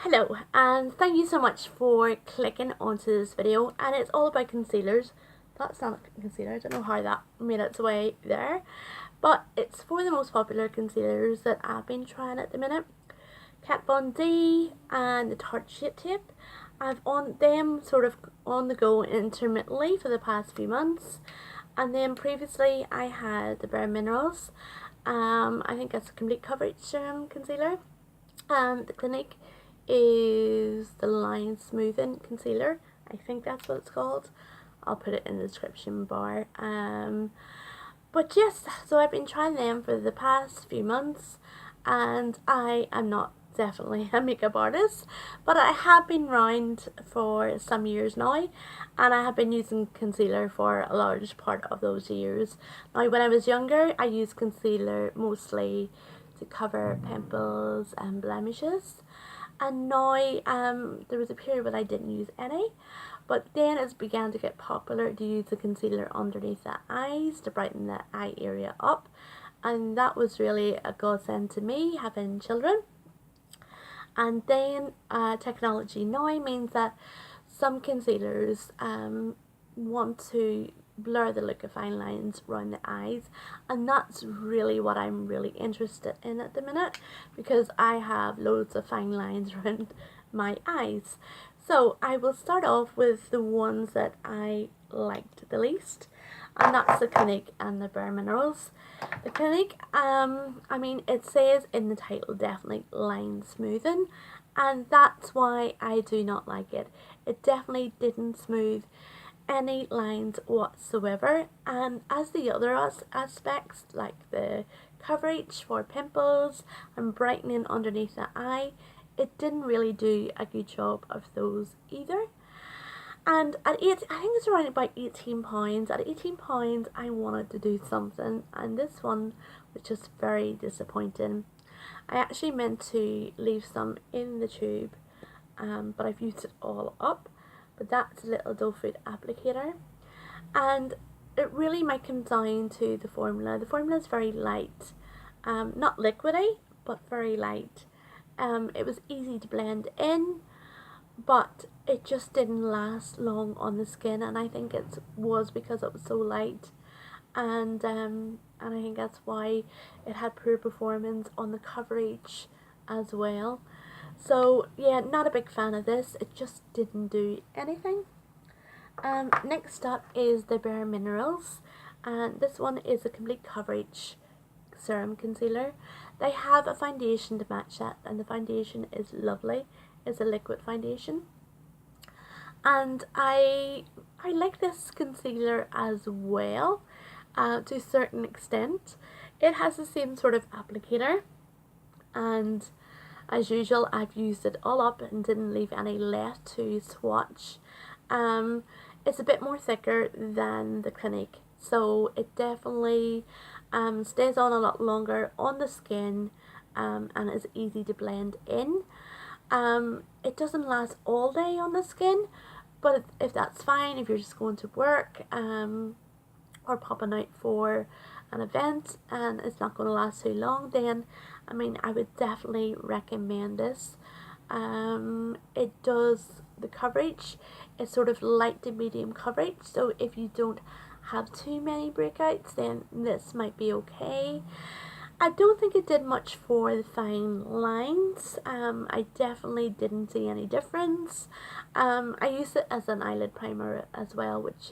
Hello, and thank you so much for clicking onto this video, and it's all about concealers. That's not a concealer, I don't know how that made its way there, but it's for the most popular concealers that I've been trying at the minute. Kat Von D and the Tarte Shape Tape. I've on them sort of on the go intermittently for the past few months, and then previously I had the Bare Minerals. I think that's a complete coverage serum concealer, and the Clinque is the line smoothing concealer. I think that's what it's called. I'll put it in the description bar. But yes, so I've been trying them for the past few months, and I am not definitely a makeup artist, but I have been round for some years now, and I have been using concealer for a large part of those years. Now, when I was younger, I used concealer mostly to cover pimples and blemishes, and now there was a period when I didn't use any, but then it began to get popular to use the concealer underneath the eyes to brighten the eye area up, and that was really a godsend to me having children. And then technology now means that some concealers want to blur the look of fine lines around the eyes, and that's really what I'm really interested in at the minute, because I have loads of fine lines around my eyes. So I will start off with the ones that I liked the least, and that's the Ckinque and the Bare Minerals. The Ckinque, I mean, it says in the title definitely line smoothing, and that's why I do not like it. It definitely didn't smooth any lines whatsoever, and as the other aspects like the coverage for pimples and brightening underneath the eye, it didn't really do a good job of those either. And I think it's around about £18. At £18 I wanted to do something, and this one was just very disappointing. I actually meant to leave some in the tube, but I've used it all up. But that's a little doe foot applicator, and it really might come down to the formula. The formula is very light, not liquidy, but very light. It was easy to blend in, but it just didn't last long on the skin, and I think it was because it was so light, and I think that's why it had poor performance on the coverage as well. So yeah, not a big fan of this. It just didn't do anything. Next up is the Bare Minerals, and this one is a complete coverage serum concealer. They have a foundation to match that, and the foundation is lovely. It's a liquid foundation, and I like this concealer as well, to a certain extent. It has the same sort of applicator, and as usual, I've used it all up and didn't leave any left to swatch. It's a bit more thicker than the Clinque, so it definitely stays on a lot longer on the skin, and is easy to blend in. It doesn't last all day on the skin, but if that's fine, if you're just going to work or popping out for an event and it's not going to last too long, then I mean, I would definitely recommend this. It does the coverage. It's sort of light to medium coverage, so if you don't have too many breakouts, then this might be okay. I don't think it did much for the fine lines. I definitely didn't see any difference. I used it as an eyelid primer as well, which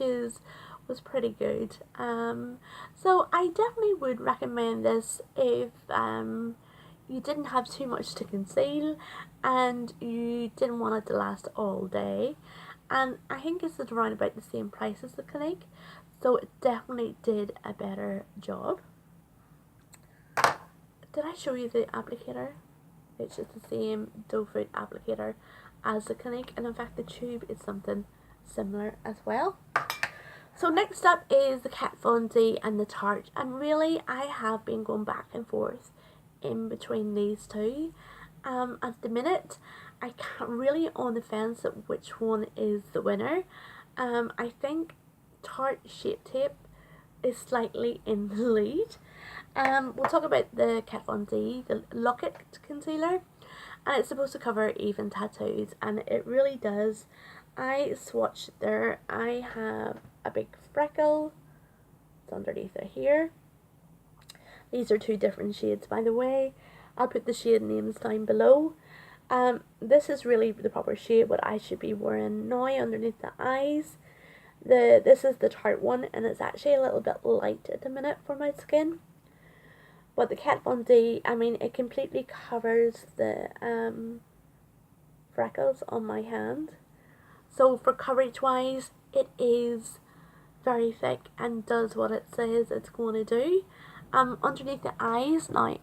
was pretty good. So I definitely would recommend this if you didn't have too much to conceal and you didn't want it to last all day. And I think it's around about the same price as the Clinque, so it definitely did a better job. Did I show you the applicator? It's just the same doe foot applicator as the Clinque, and in fact the tube is something similar as well. So next up is the Kat Von D and the Tarte, and really I have been going back and forth in between these two. At the minute I can't really on the fence at which one is the winner. I think Tarte Shape Tape is slightly in the lead. We'll talk about the Kat Von D, the Locket concealer. and it's supposed to cover even tattoos, and it really does. I swatched there. I have a big freckle. It's underneath it here. These are 2 different shades, by the way. I'll put the shade names down below. This is really the proper shade what I should be wearing now underneath the eyes. This is the Tarte one, and it's actually a little bit light at the minute for my skin. But the Kat Von D, I mean, it completely covers the freckles on my hand. So for coverage wise, it is very thick and does what it says it's going to do. Underneath the eyes, now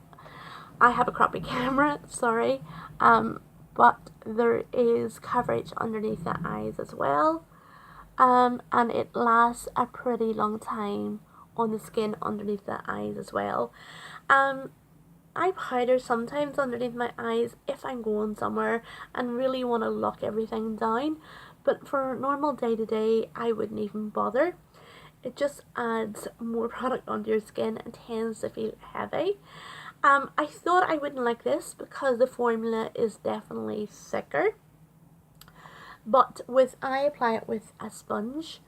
I have a crappy camera, sorry, but there is coverage underneath the eyes as well, and it lasts a pretty long time on the skin underneath the eyes as well. I powder sometimes underneath my eyes if I'm going somewhere and really want to lock everything down, but for normal day to day I wouldn't even bother. It just adds more product onto your skin and tends to feel heavy. I thought I wouldn't like this because the formula is definitely thicker, but I apply it with a sponge,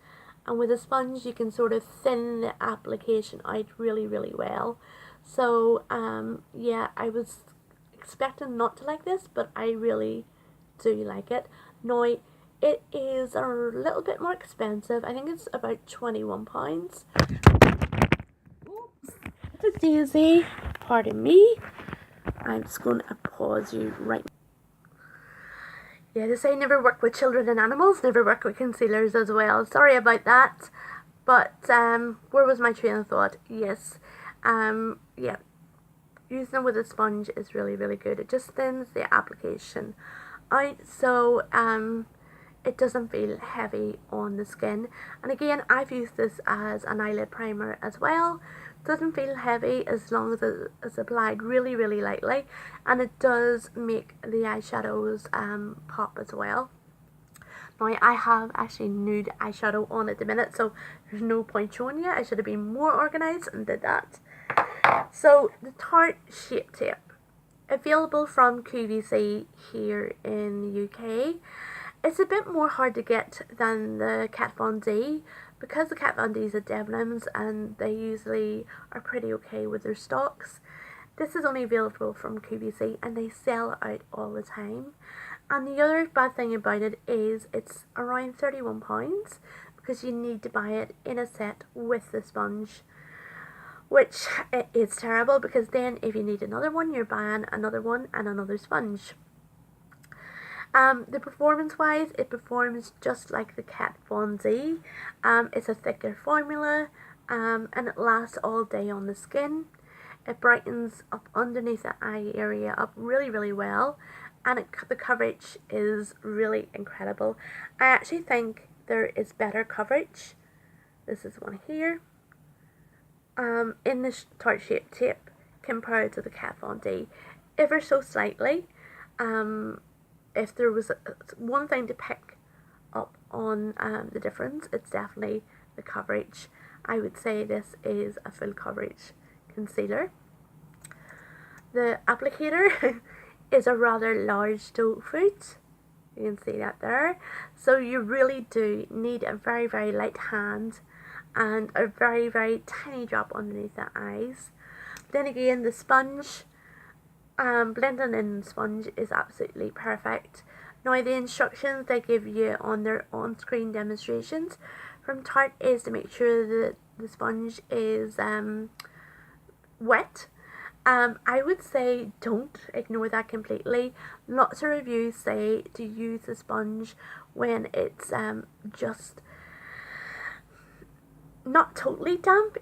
and with a sponge you can sort of thin the application out really well. So yeah, I was expecting not to like this, but I really do like it. Now it is a little bit more expensive. I think it's about £21. Oops, it's a daisy, pardon me. I'm just going to pause you right now. Yeah, they say never work with children and animals, never work with concealers as well. Sorry about that. But where was my train of thought? Yes. Yeah. Using it with a sponge is really good. It just thins the application out, so it doesn't feel heavy on the skin. And again, I've used this as an eyelid primer as well. It doesn't feel heavy as long as it's applied really lightly, and it does make the eyeshadows pop as well. Now I have actually nude eyeshadow on at the minute, so there's no point showing you. I should have been more organised and did that. So the Tarte Shape Tape, available from QVC here in the UK. It's a bit more hard to get than the Kat Von D, because the Kat Von D's are Debenhams and they usually are pretty okay with their stocks. This is only available from QVC and they sell out all the time. And the other bad thing about it is it's around £31 because you need to buy it in a set with the sponge, which is terrible because then if you need another one, you're buying another one and another sponge. The performance wise, it performs just like the Kat Von D. It's a thicker formula, and it lasts all day on the skin. It brightens up underneath the eye area up really well, and the coverage is really incredible. I actually think there is better coverage. This is one here. In the Tarte Shape Tape compared to the Kat Von D, ever so slightly. If there was one thing to pick up on the difference, it's definitely the coverage. I would say this is a full coverage concealer. The applicator is a rather large doe foot. You can see that there. So you really do need a very light hand and a very tiny drop underneath the eyes. Then again, the sponge, blending in the sponge is absolutely perfect. Now the instructions they give you on their on-screen demonstrations from Tarte is to make sure that the sponge is wet. I would say don't ignore that completely. Lots of reviews say to use the sponge when it's just not totally damp,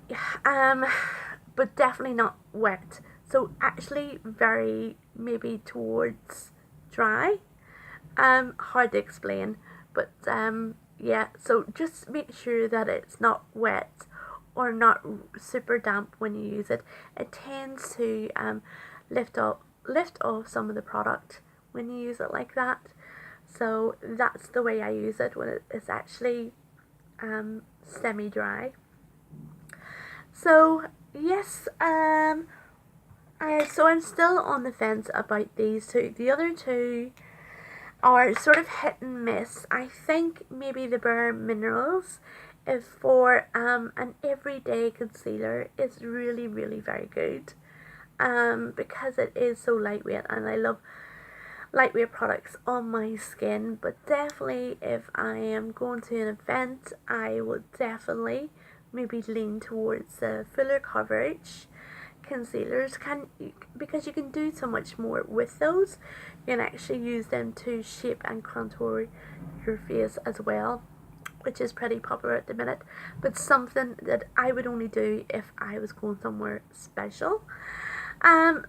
but definitely not wet. So actually very maybe towards dry. Hard to explain, but yeah, so just make sure that it's not wet or not super damp when you use it. It tends to lift off some of the product when you use it like that. So that's the way I use it, when it's actually semi-dry. So yes, So I'm still on the fence about these two. The other two are sort of hit and miss. I think maybe the Bare Minerals, if for an everyday concealer, is really very good. Because it is so lightweight, and I love lightweight products on my skin. But definitely, if I am going to an event, I would definitely maybe lean towards the fuller coverage concealers, because you can do so much more with those. You can actually use them to shape and contour your face as well, which is pretty popular at the minute, but something that I would only do if I was going somewhere special.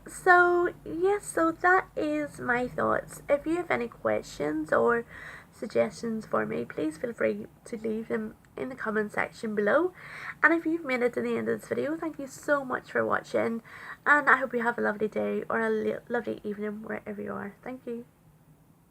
So yes, so that is my thoughts. If you have any questions or suggestions for me, please feel free to leave them in the comment section below. And if you've made it to the end of this video, thank you so much for watching, and I hope you have a lovely day or a lovely evening wherever you are. Thank you.